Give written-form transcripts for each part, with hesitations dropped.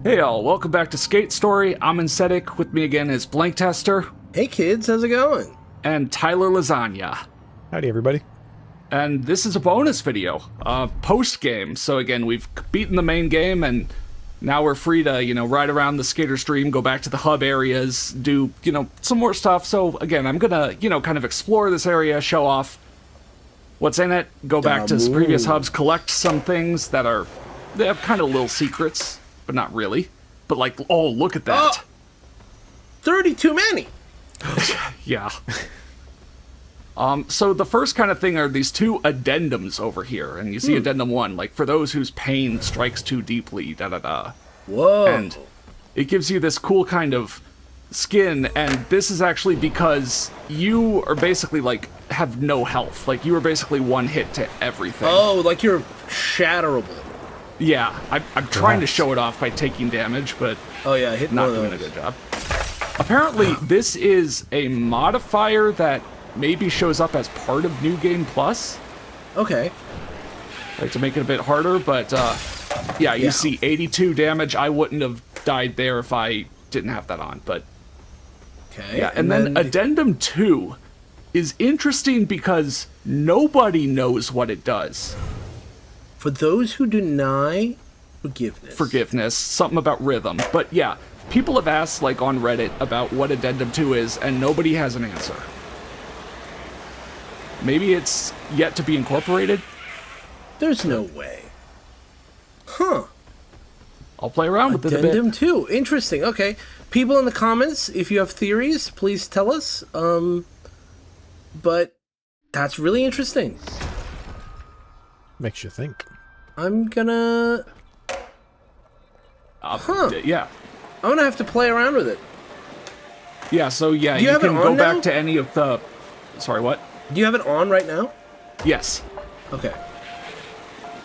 Hey all, welcome back to Skate Story. I'm Insetic. With me again is Blank Tester. Hey kids, how's it going? And Tyler Lasagna. Howdy, everybody. And this is a bonus video, post-game. So again, we've beaten the main game, and now we're free to, ride around the skater stream, go back to the hub areas, do, some more stuff. So again, I'm gonna, kind of explore this area, show off what's in it, go back to previous hubs, collect some things that they have kind of little secrets, but not really. But like, oh, look at that. Oh, 30 too many. Yeah. So the first kind of thing are these two addendums over here, and you see addendum 1, like, for those whose pain strikes too deeply, da-da-da. Whoa. And it gives you this cool kind of skin, and this is actually because you are basically, like, have no health. Like, you are basically one hit to everything. Oh, like you're shatterable. Yeah, I'm trying to show it off by taking damage, but Oh yeah, hit not one of doing a those. good job. Apparently, this is a modifier that maybe shows up as part of New Game Plus, Okay. like to make it a bit harder, but yeah, you see 82 damage. I wouldn't have died there if I didn't have that on, but Okay. yeah. And then Addendum 2 is interesting because nobody knows what it does. for those who deny Forgiveness, something about rhythm. But yeah, people have asked, like, on Reddit about what Addendum 2 is, and nobody has an answer. Maybe it's yet to be incorporated? There's no way. Huh. I'll play around with it a bit. Addendum 2. Interesting. Okay. People in the comments, if you have theories, please tell us. But that's really interesting. Makes you think. I'm gonna Yeah. have to play around with it. Yeah, so yeah, Do you you have it can on go now? back to any of the... Sorry, what? Do you have it on right now? Yes. Okay.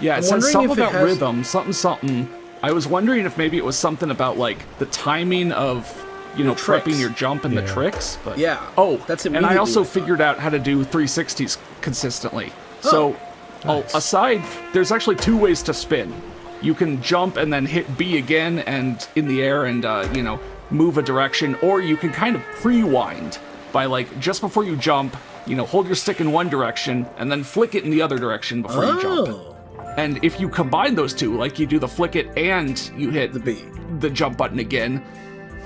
Yeah, it I'm says wondering something if it about has- rhythm, something. I was wondering if maybe it was something about, like, the timing of, tricks. prepping your jump and the Yeah. tricks. But Yeah, Oh, that's and I immediately also what I thought. figured out how to do 360s consistently. So, Nice. aside, there's actually 2 ways to spin. You can jump and then hit B again and in the air and, move a direction, or you can kind of pre-wind by, like, just before you jump, hold your stick in one direction and then flick it in the other direction before you jump. Oh. And if you combine those two, like you do the flick it and you hit The B. the jump button again,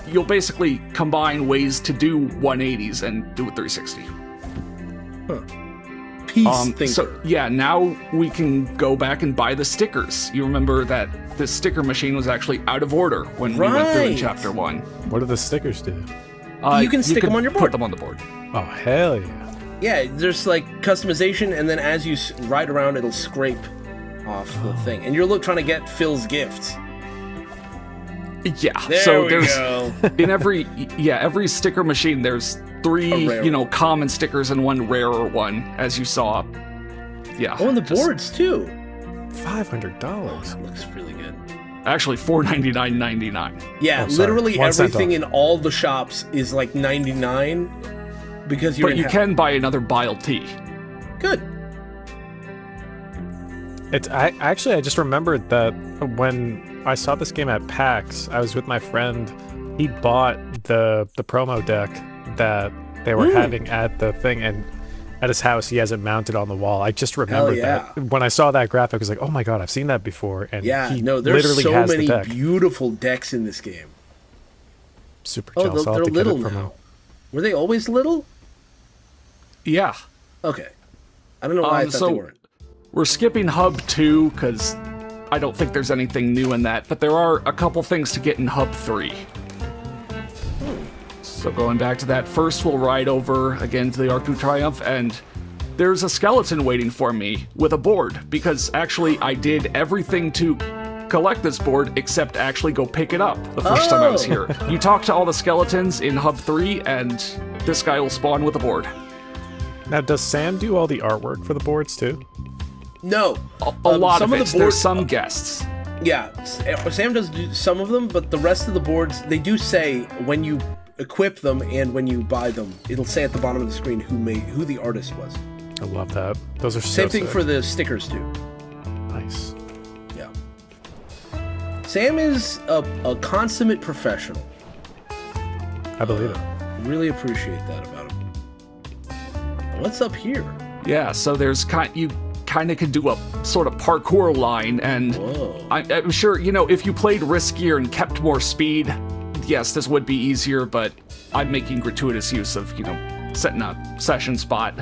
you'll basically combine ways to do 180s and do a 360. Peace thinker. So yeah, now we can go back and buy the stickers. You remember that the sticker machine was actually out of order when we went through in Right. Chapter 1. What do the stickers do? You can stick them on your board. Put them on the board. Oh, hell yeah. Yeah, there's like customization, and then as you ride around, it'll scrape off the thing. And you're trying to get Phil's gifts. Yeah. There so we there's go. in every sticker machine there's 3, A rare common stickers and 1 rarer one, as you saw. Yeah. Oh, and the just- boards too. $500. That looks really good. Actually, $499.99. Yeah, Oh, sorry. literally 1 cent everything off. in all the shops is like 99 because you're But in you ha- can buy another Bile Tea. Good. I just remembered that when I saw this game at PAX, I was with my friend. He bought the promo deck that they were having at the thing, and at his house he has it mounted on the wall. I just remembered yeah. that when I saw that graphic, I was like, "Oh my god, I've seen that before!" And Yeah, he no, there's literally so has many the deck. beautiful decks in this game. Super Oh, jealous. I'll they're have to get little it from now. him. Were they always little? Yeah. Okay. I don't know why I thought so they weren't. we're skipping Hub 2 because I don't think there's anything new in that, but there are a couple things to get in Hub 3. So going back to that, first we'll ride over again to the Arc de Triomphe, and there's a skeleton waiting for me with a board, because actually I did everything to collect this board except actually go pick it up the first time I was Oh. here. You talk to all the skeletons in Hub 3, and this guy will spawn with a board. Now, does Sam do all the artwork for the boards too? No. A lot some of of it. the There's boards- some guests. Yeah, Sam does do some of them, but the rest of the boards, they do say when you equip them and when you buy them, it'll say at the bottom of the screen who the artist was. I love that. Those are so Same thing sick. for the stickers too. Nice. Yeah. Sam is a consummate professional. I believe it. Really appreciate that about him. What's up here? Yeah, so there's you kind of can do a sort of parkour line, and Whoa. I'm sure, you know, if you played riskier and kept more speed, yes, this would be easier, but I'm making gratuitous use of, you know, setting a session spot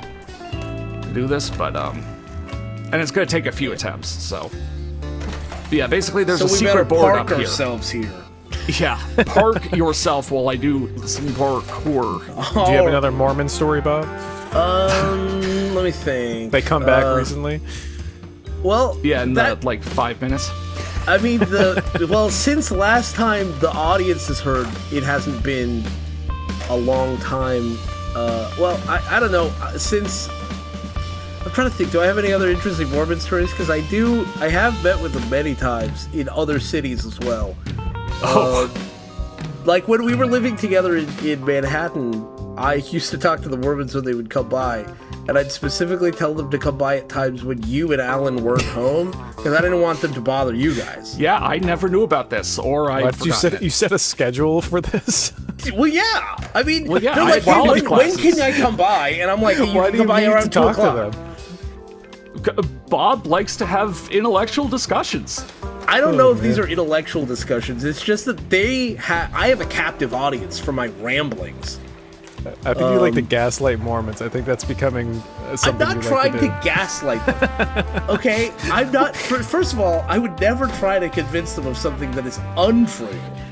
to do this, but, and it's gonna take a few attempts, so. But yeah, basically there's a we better secret board park up here. ourselves here. Yeah, park yourself while I do some parkour. Do you have another Mormon story, Bob? Let me think. They come back recently? Well, Yeah, in that, like 5 minutes. I mean, well, since last time the audience has heard, it hasn't been a long time. Well, I don't know. Since I'm trying to think, do I have any other interesting Mormon stories? Because I have met with them many times in other cities as well. Like when we were living together in Manhattan, I used to talk to the Mormons when they would come by, and I'd specifically tell them to come by at times when you and Alan weren't home, because I didn't want them to bother you guys. Yeah, I never knew about this, or I What, forgot you set a schedule for this? Well, yeah. I mean, Well, yeah, they're I like, have hey, biology when classes. can I come by? And I'm like, you Why can do come you by need to around 2 talk to o'clock. them? Bob likes to have intellectual discussions. I don't know if man. these are intellectual discussions. It's just that I have a captive audience for my ramblings. I think you like to gaslight Mormons. I think that's becoming I'm something not you trying like to to do. gaslight them. Okay? I'm not. First of all, I would never try to convince them of something that is untrue.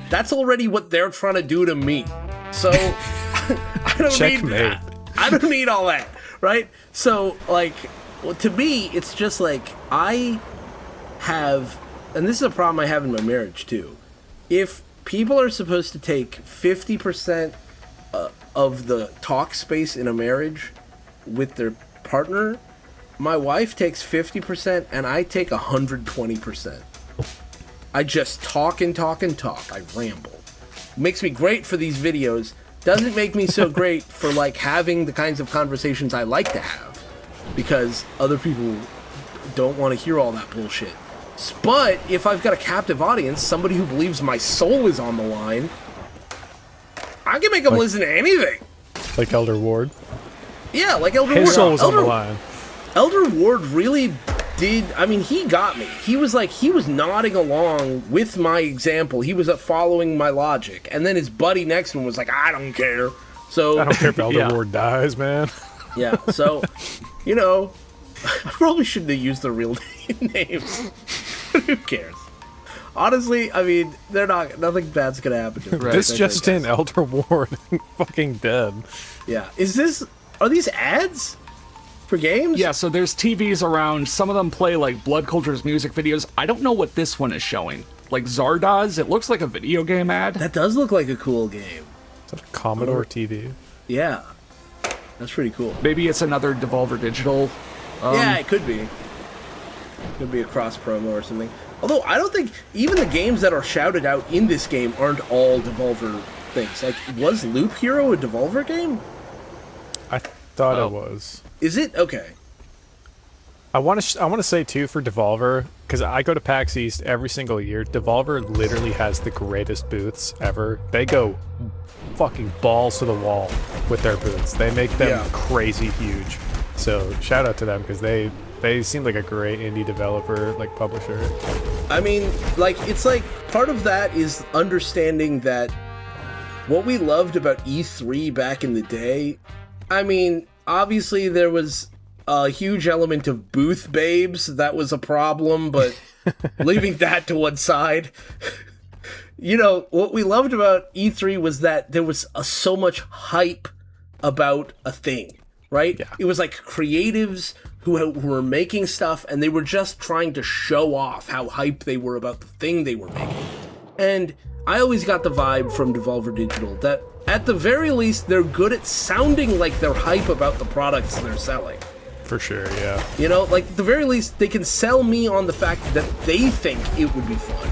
That's already what they're trying to do to me. So I don't need Checkmate. that. I don't need all that, right? So like, well, to me, it's just like I have, and this is a problem I have in my marriage too. If people are supposed to take 50% of the talk space in a marriage with their partner, my wife takes 50% and I take 120%. I just talk and talk and talk. I ramble. Makes me great for these videos. Doesn't make me so great for like having the kinds of conversations I like to have, because other people don't want to hear all that bullshit. But if I've got a captive audience, somebody who believes my soul is on the line, I can make them listen to anything. Like Elder Ward. Yeah, like Elder His Ward. soul's on the line. Elder Ward really did. I mean, he got me. He was nodding along with my example. He was following my logic. And then his buddy next to him was like, I don't care. So I don't care if Elder Yeah. Ward dies, man. yeah, so, you know, I probably shouldn't have used their real names. Who cares? Honestly, I mean, nothing bad's gonna happen to them. Right. This I just guess. in, Elder Ward fucking dead. Yeah. Are these ads for games? Yeah, so there's TVs around. Some of them play like Blood Culture's music videos. I don't know what this one is showing. Like Zardoz, it looks like a video game ad. That does look like a cool game. Is that a Commodore TV? Yeah. That's pretty cool. Maybe it's another Devolver Digital. Yeah, it could be. Could be a cross promo or something. Although I don't think even the games that are shouted out in this game aren't all Devolver things. Like, was Loop Hero a Devolver game? I thought Oh. it was. Is it? Okay. I want to say too for Devolver, because I go to PAX East every single year. Devolver literally has the greatest booths ever. They go fucking balls to the wall with their booths. They make them Yeah. crazy huge. So shout out to them, because they seem like a great indie developer, like publisher. I mean, like, it's like part of that is understanding that what we loved about E3 back in the day, I mean, obviously there was a huge element of booth babes. That was a problem, but leaving that to one side, you know, what we loved about E3 was that there was so much hype about a thing, right? Yeah. It was like creatives who were making stuff, and they were just trying to show off how hype they were about the thing they were making. And I always got the vibe from Devolver Digital that at the very least they're good at sounding like they're hype about the products they're selling. For sure, yeah. You know, like at the very least they can sell me on the fact that they think it would be fun.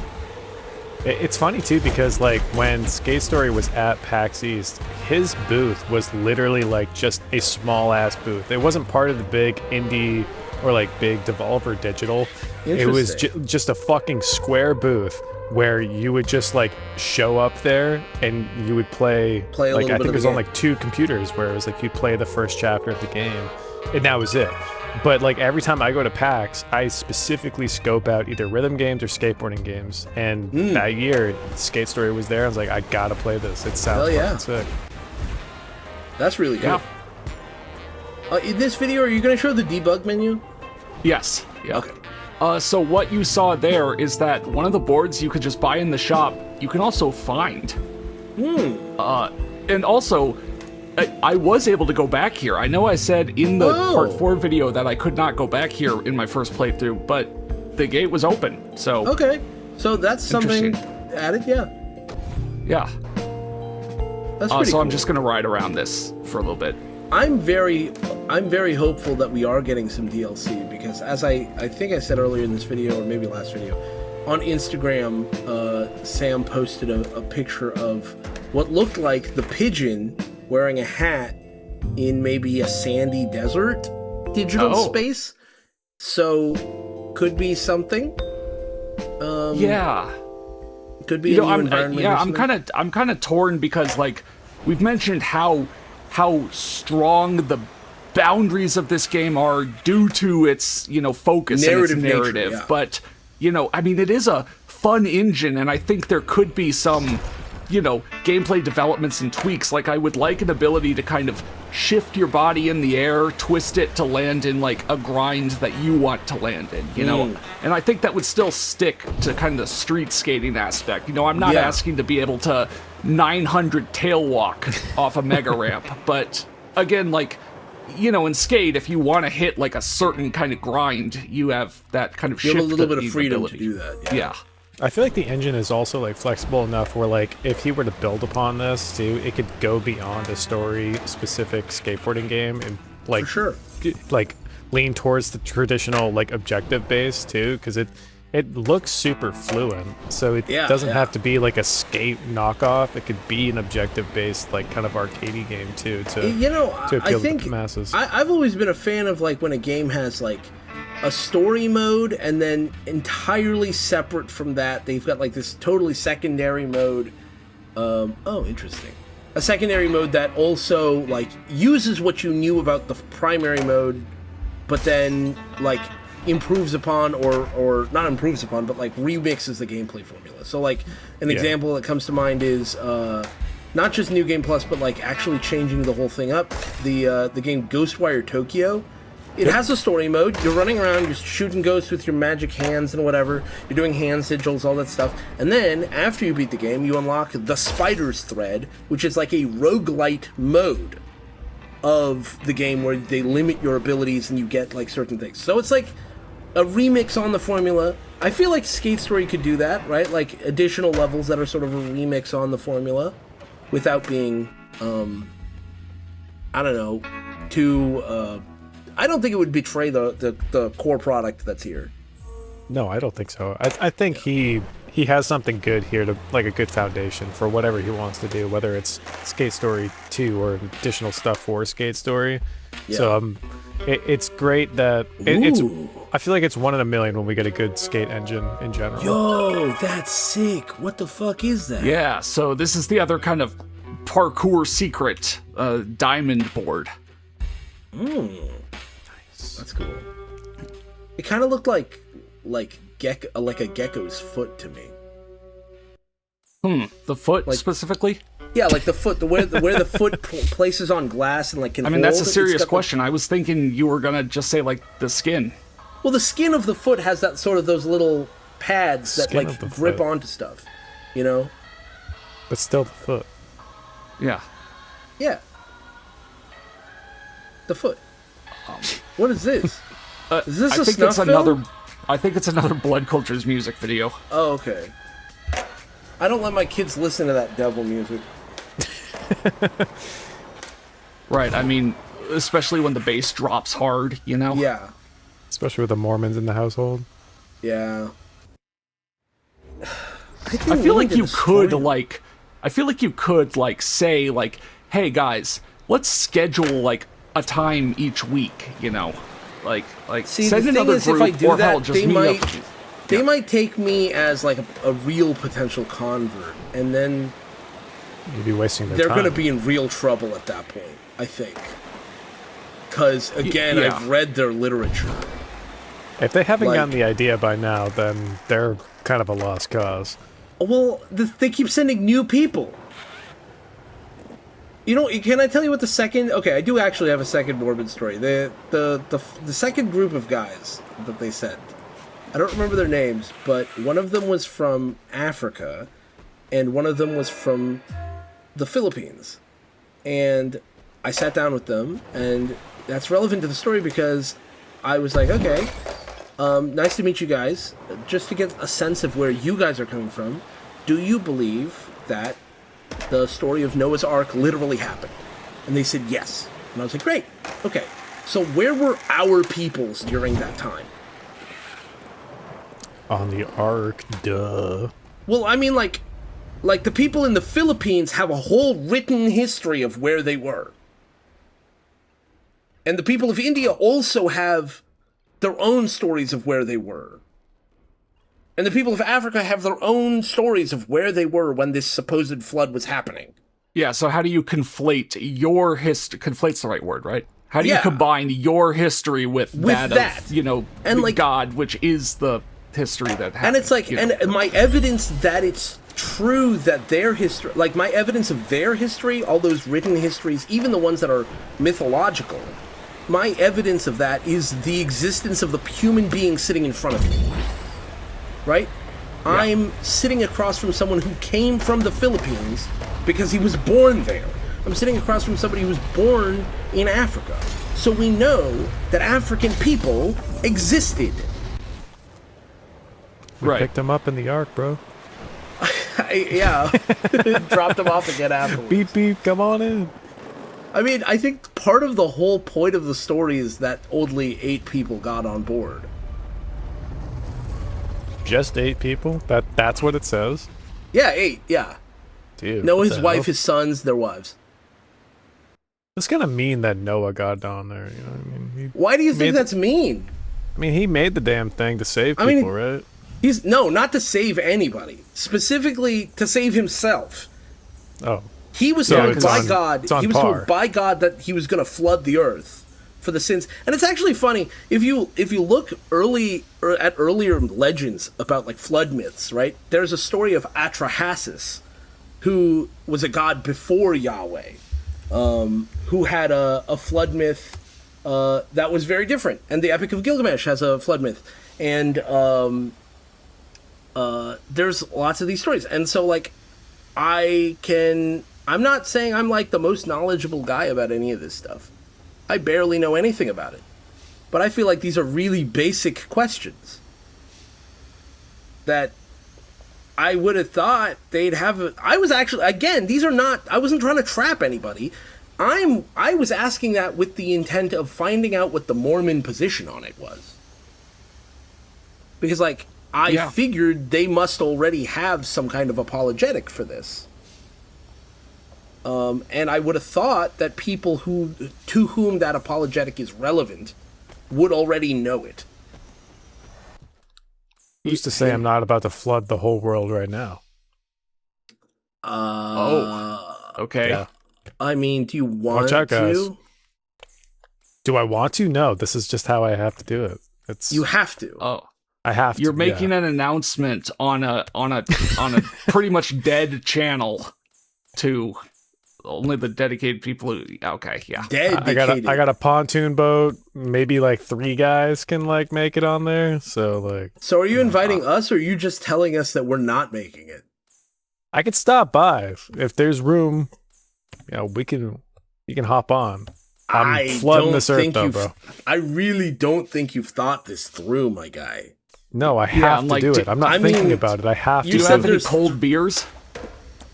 It's funny too, because like when Skate Story was at PAX East, his booth was literally like just a small ass booth. It wasn't part of the big indie or like big Devolver Digital. It was Interesting. just a fucking square booth where you would just like show up there and you would play Play a like little I bit think of it was the on game. like 2 computers where it was like you play the first chapter of the game and that was it. But like every time I go to PAX, I specifically scope out either rhythm games or skateboarding games. And that year, Skate Story was there. I was like, I gotta play this. It sounds Hell yeah. fucking sick. That's really cool. Yeah. In this video, are you going to show the debug menu? Yes. Yeah. Okay. So what you saw there is that one of the boards you could just buy in the shop, you can also find. And also, I was able to go back here. I know I said in the part 4 video that I could not go back here in my first playthrough, but the gate was open, so... Okay. So that's something Interesting. added, yeah. Yeah. That's pretty So cool. I'm just gonna ride around this for a little bit. I'm very hopeful that we are getting some DLC because as I think I said earlier in this video or maybe last video, on Instagram, Sam posted a picture of what looked like the pigeon wearing a hat in maybe a sandy desert digital space. So could be something. Yeah. Could be You a know, new environment. or I'm something. kind of torn because like we've mentioned how strong the boundaries of this game are due to its, you know, focus and its Narrative nature, narrative. yeah. But, you know, I mean, it is a fun engine, and I think there could be some, you know, gameplay developments and tweaks. Like, I would like an ability to kind of shift your body in the air, twist it to land in, like, a grind that you want to land in, you know? And I think that would still stick to kind of the street skating aspect. You know, I'm not Yeah. asking to be able to 900 tail walk off a mega ramp, but again, like, you know, in Skate, if you want to hit like a certain kind of grind, you have that kind of You shift. have a little bit of ability. freedom to do that. Yeah. Yeah. I feel like the engine is also like flexible enough where like if he were to build upon this too, it could go beyond a story specific skateboarding game and like For sure. like lean towards the traditional like objective base too, because it looks super fluent. So it Yeah, doesn't yeah. have to be like a skate knockoff. It could be an objective based like kind of arcadey game too to You know, to I appeal think to the masses. I've always been a fan of like when a game has like a story mode and then entirely separate from that they've got like this totally secondary mode. Interesting. A secondary mode that also like uses what you knew about the primary mode, but then like improves upon or not improves upon, but like remixes the gameplay formula. So like an example that comes to mind is not just New Game Plus, but like actually changing the whole thing up. The game Ghostwire Tokyo. It has a story mode. You're running around, you're shooting ghosts with your magic hands and whatever. You're doing hand sigils, all that stuff. And then, after you beat the game, you unlock the Spider's Thread, which is like a roguelite mode of the game where they limit your abilities and you get like certain things. So it's like a remix on the formula. I feel like Skate Story could do that, right? Like additional levels that are sort of a remix on the formula without being, I don't know, too... I don't think it would betray the core product that's here. No, I don't think so. I think he has something good here to like a good foundation for whatever he wants to do, whether it's Skate Story 2 or additional stuff for Skate Story. Yeah. So it's great that it's. Ooh. I feel like it's one in a million when we get a good skate engine in general. Yo, that's sick. What the fuck is that? Yeah, so this is the other kind of parkour secret, diamond board. That's cool. It kind of looked like a gecko's foot to me. The foot Like- specifically? Yeah, like the foot, where the foot places on glass and like can. I mean, that's a hold it. It's serious got, like- question. I was thinking you were gonna just say like the skin. Well, the skin of the foot has that sort of those little pads that Skin like of the grip foot. onto stuff. You know? But still the foot. Yeah. Yeah. The foot. What is this? Is this I a think snuff it's film? another. I think it's another Blood Culture's music video. Oh, okay. I don't let my kids listen to that devil music. Right. I mean, especially when the bass drops hard. You know. Yeah. Especially with the Mormons in the household. Yeah. I feel like you could like. I feel like you could like say like, hey guys, let's schedule like a time each week. You know. Like See, send the thing another is, if group, I do or hell, that, just they meet might up. they might take me as like a real potential convert, and then You'd be wasting their they're time. going to be in real trouble at that point, I think. Because again, yeah. I've read their literature. If they haven't like- gotten the idea by now, then they're kind of a lost cause. Well, they keep sending new people. You know, can I tell you what the second? Okay, I do actually have a second morbid story. The second group of guys that they sent, I don't remember their names, but one of them was from Africa, and one of them was from the Philippines. And I sat down with them, and that's relevant to the story because I was like, okay, nice to meet you guys. Just to get a sense of where you guys are coming from, do you believe that the story of Noah's Ark literally happened? And they said yes. And I was like, great. Okay. So where were our peoples during that time? On the Ark, duh. Well, I mean, like the people in the Philippines have a whole written history of where they were. And the people of India also have their own stories of where they were. And the people of Africa have their own stories of where they were when this supposed flood was happening. Yeah, so how do you conflate your history? Conflate's the right word, right? How do you Yeah. combine your history with that that. of, you know, And, like- God, which is the history that happened? And it's like, you know? and my evidence that it's true that their history, like my evidence of their history, all those written histories, even the ones that are mythological, my evidence of that is the existence of the human being sitting in front of me. Right? I'm sitting across from someone who came from the Philippines because he was born there. I'm sitting across from somebody who was born in Africa. So we know that African people existed. We Right. picked him up in the Ark, bro. Yeah. Dropped them off again afterwards. Beep beep, come on in. I mean, I think part of the whole point of the story is that only 8 people got on board. Just 8 people? That's what it says? Yeah, 8, yeah. Dude. Noah, what his the wife, hell? his sons, their wives. It's gonna mean that Noah got down there, you know what I mean? Why do you think Made- that's mean? He made the damn thing to save I people, mean- right? He's no, not to save anybody. Specifically to save himself. Oh. He was So told it's by on- God. it's on He was par. told by God that he was going to flood the earth for the sins. And it's actually funny if you look at earlier legends about like flood myths, right? There's a story of Atrahasis, who was a god before Yahweh, who had a flood myth that was very different. And the Epic of Gilgamesh has a flood myth, and there's lots of these stories. And so like I'm not saying I'm like the most knowledgeable guy about any of this stuff. I barely know anything about it. But I feel like these are really basic questions that I would have thought they'd have. I was actually, again, these are not, I wasn't trying to trap anybody. I was asking that with the intent of finding out what the Mormon position on it was. Because like, I Yeah. figured they must already have some kind of apologetic for this. And I would have thought that people to whom that apologetic is relevant would already know it. Who's to say I'm not about to flood the whole world right now? Okay. Yeah. I mean, do you want Watch out, guys. to? Do I want to? No, this is just how I have to do it. It's You have to. Oh, I have to. you're making yeah. an announcement on a pretty much dead channel to only the dedicated people who. Okay, yeah. Dedicated. I got a pontoon boat. Maybe like 3 guys can like make it on there. So like So are you inviting us, or are you just telling us that we're not making it? I could stop by if there's room. You know, you can hop on. I'm flooding this earth though, bro. I really don't think you've thought this through, my guy. No, I Yeah, have I'm to like, do do- it. I'm not I thinking mean, about it. I have you Do to. you said have any there's- cold beers?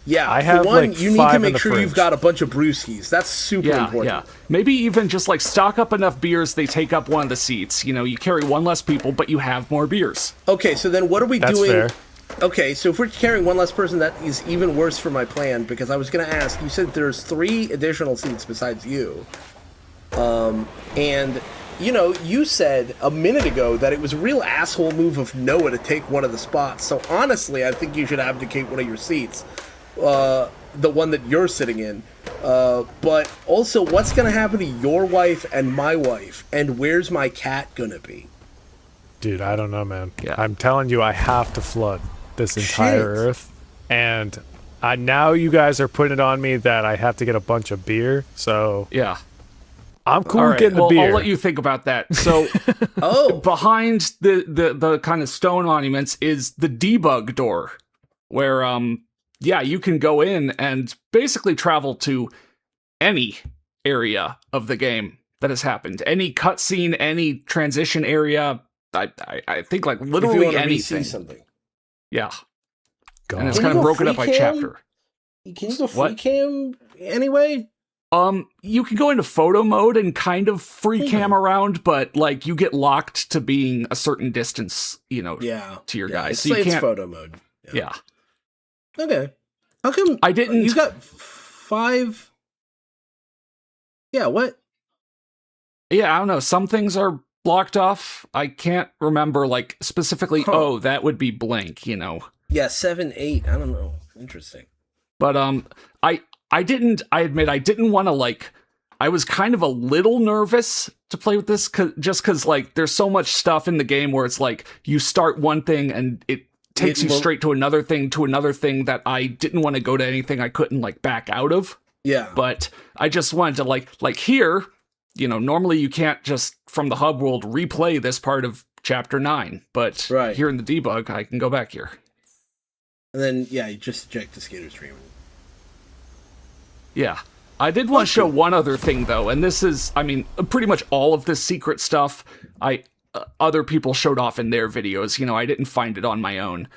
Yeah, I for have, one, like, you need 5 to in make the sure you've fridge. got a bunch of brewskis. That's super Yeah, important. yeah. Maybe even just like stock up enough beers they take up one of the seats. You know, you carry one less people, but you have more beers. Okay, so then what are we That's doing? fair. Okay, so if we're carrying one less person, that is even worse for my plan, because I was going to ask, you said there's 3 additional seats besides you. And you know, you said a minute ago that it was a real asshole move of Noah to take one of the spots. So honestly, I think you should abdicate one of your seats, the one that you're sitting in. But also, what's going to happen to your wife and my wife? And where's my cat going to be? Dude, I don't know, man. Yeah. I'm telling you, I have to flood this entire Shit. Earth. And now you guys are putting it on me that I have to get a bunch of beer. So Yeah. I'm cool All with right. getting Well, the beer. I'll let you think about that. So Oh, behind the kind of stone monuments is the debug door, where yeah, you can go in and basically travel to any area of the game that has happened, any cutscene, any transition area. I think like if you literally want to anything. see something. Yeah, God. and it's Can you kind of go broken up free by cam? chapter. Can you go free What? cam anyway? You can go into photo mode and kind of free cam around, but like you get locked to being a certain distance, you know, Yeah. to your Yeah, guys. It's, So you it's can't. photo mode. Yeah. Okay. How come I didn't. you got 5? Yeah, what? Yeah, I don't know. Some things are blocked off. I can't remember like specifically. Huh. Oh, that would be blank, you know. Yeah, 7, 8. I don't know. Interesting. But I didn't. I admit I didn't want to like. I was kind of a little nervous to play with this, just because like there's so much stuff in the game where it's like you start one thing and it takes you straight to another thing that I didn't want to go to anything I couldn't like back out of. Yeah. But I just wanted to like here, you know, normally you can't just from the hub world replay this part of chapter 9, but Right. here in the debug I can go back here. And then, yeah, you just eject the skater stream. Yeah. I did want to show one other thing though, and this is, I mean, pretty much all of this secret stuff other people showed off in their videos. You know, I didn't find it on my own.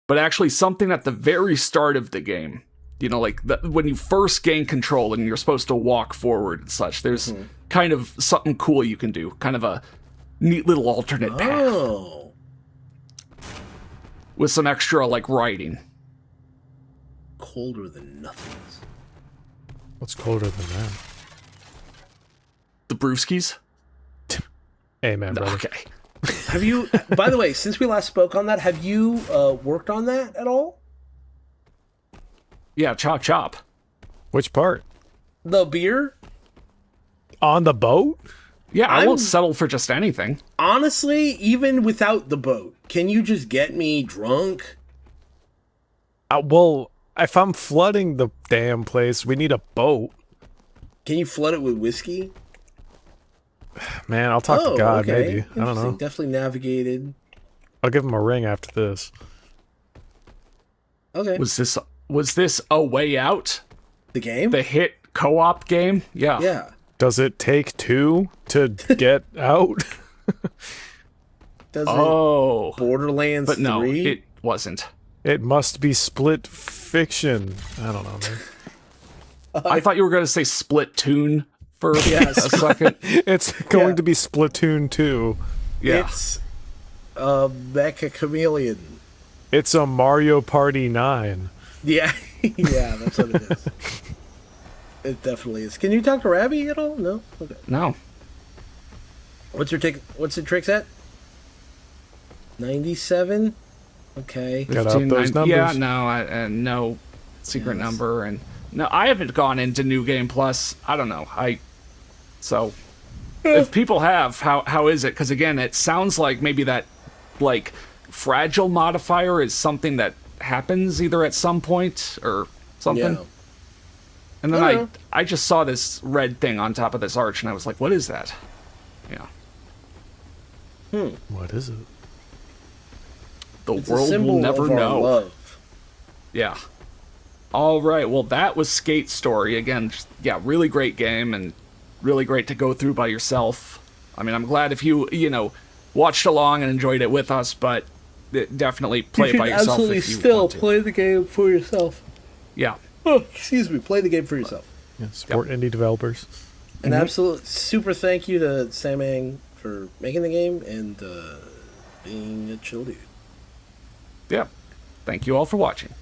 But actually something at the very start of the game, you know, like when you first gain control and you're supposed to walk forward and such, there's kind of something cool you can do, kind of a neat little alternate path Oh. with some extra like writing. Colder than nothing. What's colder than that? The brewskis? Amen, brother. Okay. Have you, by the way, since we last spoke on that, have you worked on that at all? Yeah, chop chop. Which part? The beer? On the boat? Yeah, I I'm- won't settle for just anything. Honestly, even without the boat, can you just get me drunk? Well, if I'm flooding the damn place, we need a boat. Can you flood it with whiskey? Man, I'll talk to God, maybe. I don't Interesting. know. Definitely navigated. I'll give him a ring after this. Okay. Was this A Way Out? The game? The hit co-op game? Yeah. Yeah. Does it take 2 to get out? Does Oh. it Borderlands But no, 3? it wasn't. It must be split fiction. I don't know, man. I thought you were going to say Splatoon for Yes. a second. It's going Yeah. to be Splatoon 2. Yeah. It's Mecha Chameleon. It's a Mario Party 9. Yeah. Yeah, that's what it is. It definitely is. Can you talk to Rabby at all? No? Okay. No. What's the trick set? 97? Okay. Got up 15, those numbers. Yeah, no, no secret Yes. number, and no, I haven't gone into New Game Plus. I don't know. So if people have, how is it? Because again, it sounds like maybe that like fragile modifier is something that happens either at some point or something. Yeah. And then I don't know. I just saw this red thing on top of this arch, and I was like, what is that? Yeah. What is it? The It's a world symbol will never of our know. love. Yeah. All right. Well, that was Skate Story. Again, just, yeah, really great game and really great to go through by yourself. I mean, I'm glad if you watched along and enjoyed it with us, but definitely play it by yourself absolutely if you still want to. play the game for yourself. Yeah. Oh, excuse me. Play the game for yourself. Yeah, support indie developers. An absolute super thank you to Samang for making the game and being a chill dude. Yeah. Thank you all for watching.